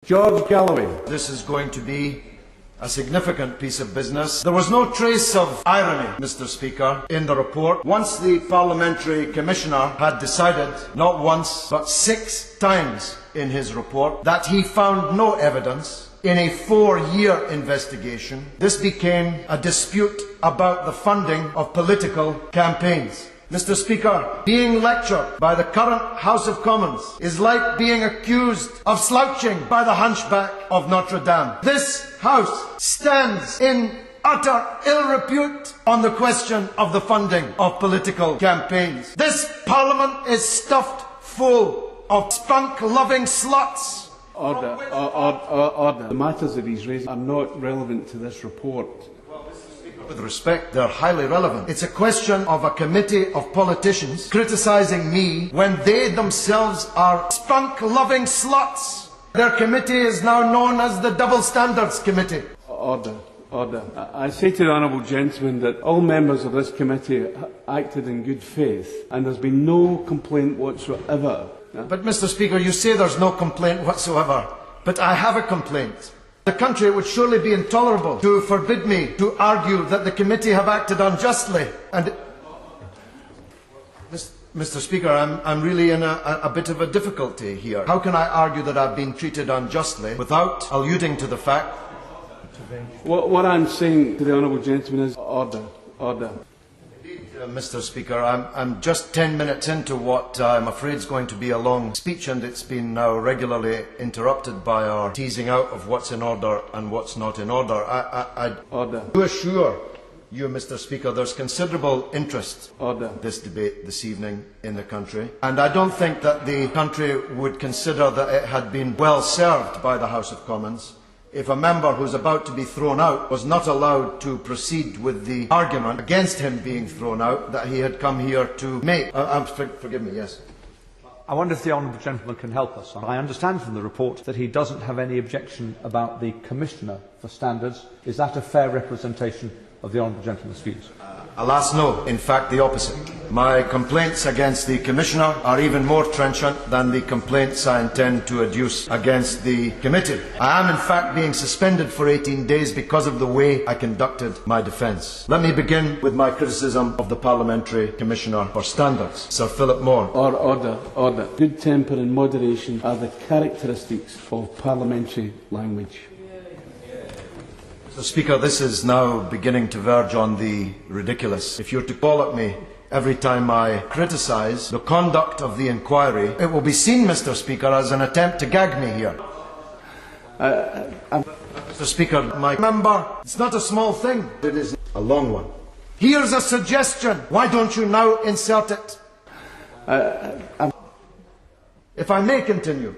George Galloway. This is going to be a significant piece of business. There was no trace of irony, Mr. Speaker, in the report. Once the Parliamentary Commissioner had decided, not once, but 6 times in his report, that he found no evidence in a 4-year investigation, this became a dispute about the funding of political campaigns. Mr. Speaker, being lectured by the current House of Commons is like being accused of slouching by the hunchback of Notre Dame. This House stands in utter ill repute on the question of the funding of political campaigns. This Parliament is stuffed full of spunk-loving sluts. Order. The matters that he's raised are not relevant to this report. With respect, they're highly relevant. It's a question of a committee of politicians criticising me when they themselves are spunk-loving sluts. Their committee is now known as the Double Standards Committee. Order. I say to the honourable gentleman that all members of this committee acted in good faith and there's been no complaint whatsoever. But Mr. Speaker, you say there's no complaint whatsoever, but I have a complaint. The country would surely be intolerable to forbid me to argue that the committee have acted unjustly. And Mr. Speaker, I'm really in a bit of a difficulty here. How can I argue that I've been treated unjustly without alluding to the fact? What I'm saying to the honourable gentleman is order. Mr. Speaker, I'm just 10 minutes into what I'm afraid is going to be a long speech, and it's been now regularly interrupted by our teasing out of what's in order and what's not in order. I do assure you, Mr. Speaker, there's considerable interest in this debate this evening in the country, and I don't think that the country would consider that it had been well served by the House of Commons if a member who's about to be thrown out was not allowed to proceed with the argument against him being thrown out that he had come here to make. Forgive me, yes. I wonder if the honourable gentleman can help us. I understand from the report that he doesn't have any objection about the Commissioner for Standards. Is that a fair representation of the honourable gentleman's views? Alas, no. In fact, the opposite. My complaints against the Commissioner are even more trenchant than the complaints I intend to adduce against the committee. I am, in fact, being suspended for 18 days because of the way I conducted my defence. Let me begin with my criticism of the Parliamentary Commissioner for Standards, Sir Philip Moore. Order. Good temper and moderation are the characteristics of parliamentary language. Mr. Speaker, this is now beginning to verge on the ridiculous. If you're to call at me every time I criticise the conduct of the inquiry, it will be seen, Mr. Speaker, as an attempt to gag me here. Mr. Speaker, my member, it's not a small thing. It is a long one. Here's a suggestion. Why don't you now insert it? If I may continue.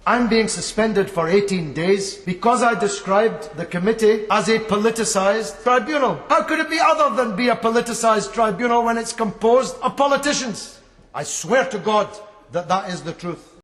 I'm being suspended for 18 days because I described the committee as a politicised tribunal. How could it be other than be a politicised tribunal when it's composed of politicians? I swear to God that that is the truth.